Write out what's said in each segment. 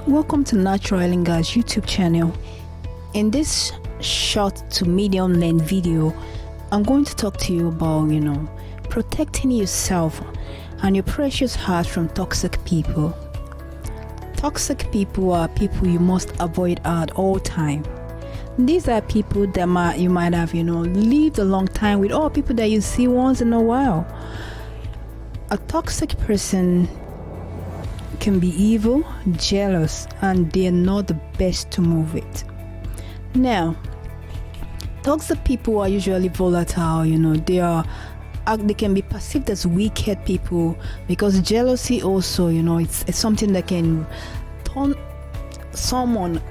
Welcome to Natural Oil and Gas YouTube channel. In this short to medium length video, I'm going to talk to you about, protecting yourself and your precious heart from toxic people. Toxic people are people you must avoid at all time. These are people that you might have, lived a long time with, or people that you see once in a while. A toxic person can be evil, jealous, and they're not the best to move it. Now, toxic people are usually volatile. They can be perceived as wicked people, because jealousy also, it's something that can turn someone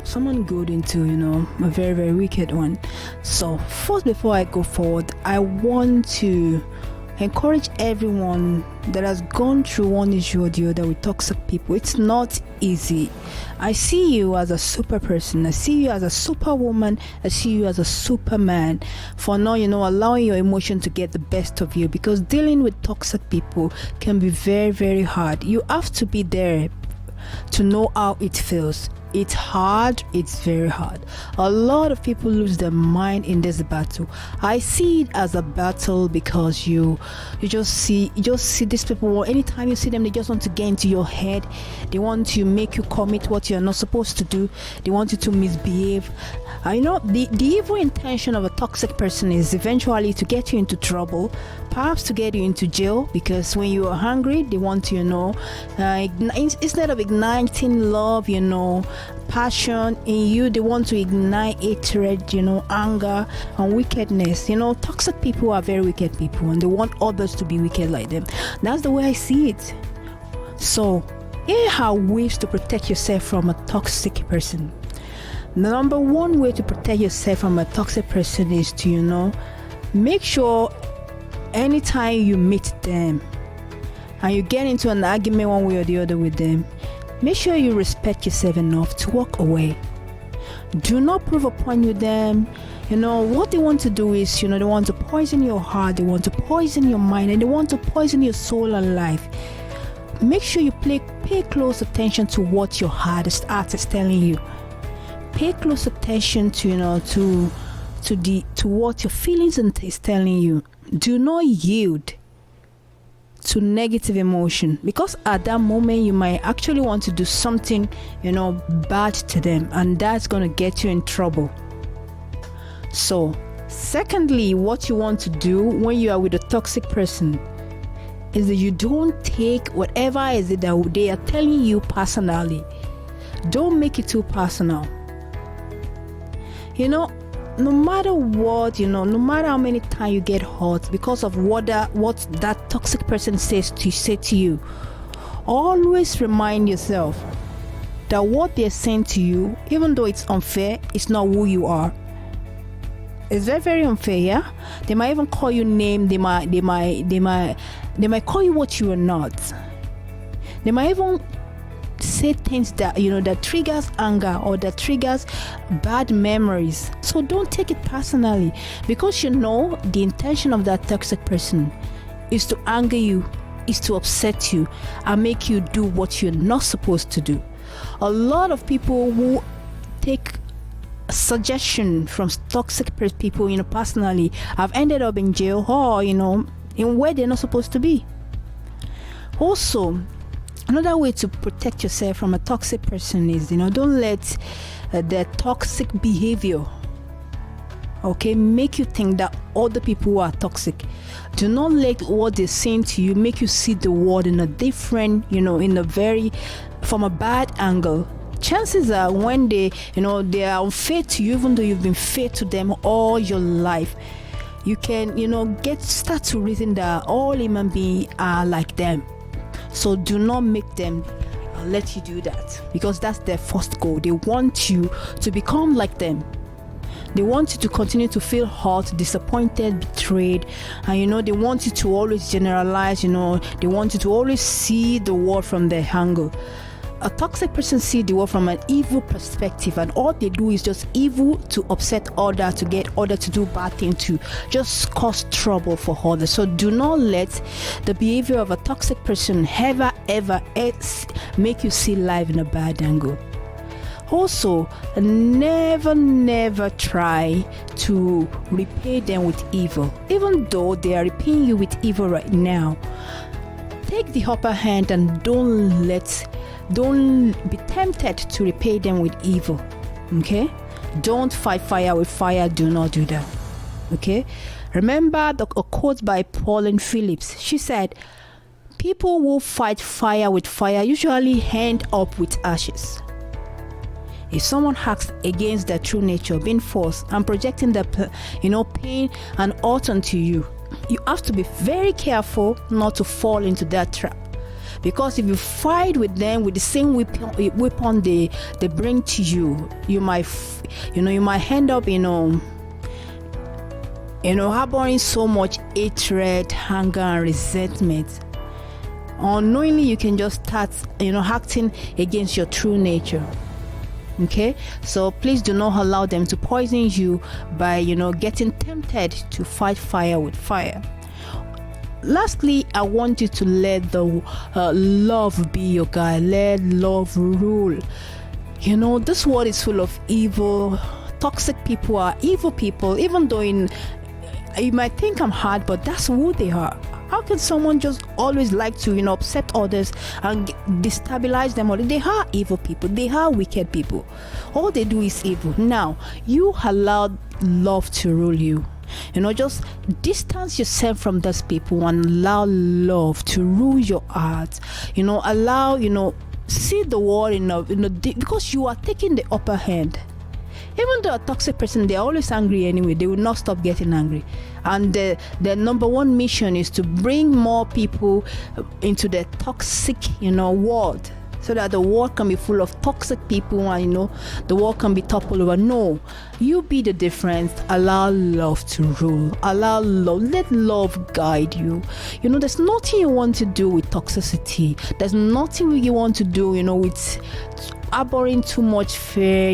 good into, a very, very wicked one. So first, before I go forward, I want to encourage everyone that has gone through one issue or the other with toxic people. It's not easy. I see you as a super person. I see you as a superwoman. I see you as a superman for not, allowing your emotion to get the best of you, because dealing with toxic people can be very, very hard. You have to be there to know how it feels. It's hard. It's very hard. A lot of people lose their mind in this battle. I see it as a battle because you just see these people. Anytime you see them, they just want to get into your head. They want to make you commit what you're not supposed to do. They want you to misbehave. The evil intention of a toxic person is eventually to get you into trouble, perhaps to get you into jail, because when you are hungry, they want to, instead of igniting love, passion in you, they want to ignite hatred, anger and wickedness. Toxic people are very wicked people, and they want others to be wicked like them. That's the way I see it. So here are ways to protect yourself from a toxic person. The number one way to protect yourself from a toxic person is to, make sure anytime you meet them and you get into an argument one way or the other with them, make sure you respect yourself enough to walk away. Do not prove a point with them. What they want to do is, they want to poison your heart, they want to poison your mind, and they want to poison your soul and life. Make sure you pay close attention to what your heart is telling you. Pay close attention to what your feelings is telling you. Do not yield to negative emotion, because at that moment you might actually want to do something bad to them, and that's going to get you in trouble. So secondly, what you want to do when you are with a toxic person is that you don't take whatever is it that they are telling you personally. Don't make it too personal. No matter what, no matter how many times you get hurt because of what that toxic person say to you, always remind yourself that what they're saying to you, even though it's unfair, it's not who you are. It's very, very unfair. Yeah, they might even call you name. They might call you what you are not. They might even say things that that triggers anger or that triggers bad memories. So don't take it personally, because the intention of that toxic person is to anger you, is to upset you and make you do what you're not supposed to do. A lot of people who take suggestion from toxic people personally have ended up in jail, or in where they're not supposed to be. Also, another way to protect yourself from a toxic person is, don't let their toxic behavior, make you think that other people are toxic. Do not let what they're saying to you make you see the world in a different, from a bad angle. Chances are when they are unfair to you, even though you've been fair to them all your life, you can, start to reason that all human beings are like them. So do not make them let you do that, because that's their first goal. They want you to become like them. They want you to continue to feel hurt, disappointed, betrayed, and they want you to always generalize. They want you to always see the world from their angle. A toxic person sees the world from an evil perspective, and all they do is just evil to upset others, to get others to do bad things, to just cause trouble for others. So do not let the behavior of a toxic person ever make you see life in a bad angle. Also, never try to repay them with evil. Even though they are repaying you with evil right now, take the upper hand and don't be tempted to repay them with evil. Okay? Don't fight fire with fire. Do not do that. Okay? Remember a quote by Pauline Phillips. She said, people who fight fire with fire usually end up with ashes. If someone acts against their true nature, being false and projecting their pain and hurt onto you, you have to be very careful not to fall into that trap. Because if you fight with them with the same weapon they bring to you, you might end up harboring so much hatred, anger, and resentment. Unknowingly, you can just start acting against your true nature. Okay, so please do not allow them to poison you by getting tempted to fight fire with fire. Lastly, I want you to let the love be your guide. Let love rule. This world is full of evil. Toxic people are evil people. Even though you might think I'm hard, but that's who they are. How can someone just always like to upset others and destabilize them? They are evil people. They are wicked people. All they do is evil. Now, you allow love to rule you. Just distance yourself from those people and allow love to rule your heart. Allow, see the world because you are taking the upper hand. Even though a toxic person, they're always angry anyway. They will not stop getting angry. And their number one mission is to bring more people into the toxic, world. So that the world can be full of toxic people and, the world can be toppled over. No, you be the difference. Allow love to rule. Allow love. Let love guide you. There's nothing you want to do with toxicity. There's nothing you want to do, with harboring too much fear,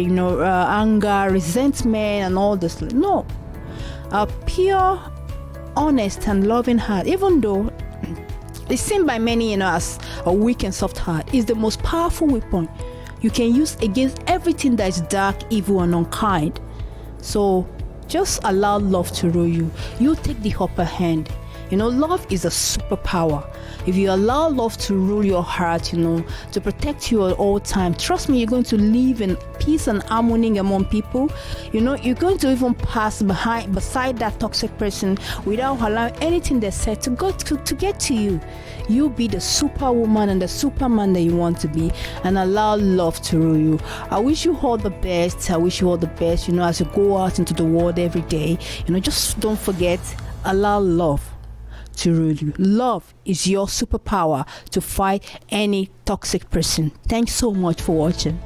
anger, resentment, and all this. No, a pure, honest, and loving heart, even though it's seen by many, as a weak and soft heart, is the most powerful weapon you can use against everything that is dark, evil, and unkind. So just allow love to rule you. You take the upper hand. Love is a superpower. If you allow love to rule your heart, to protect you at all time, trust me, you're going to live in peace and harmony among people. You're going to even pass beside that toxic person without allowing anything they said to get to you. You be the superwoman and the superman that you want to be, and allow love to rule you. I wish you all the best. As you go out into the world every day. Just don't forget, allow love to rule you. Love is your superpower to fight any toxic person. Thanks so much for watching.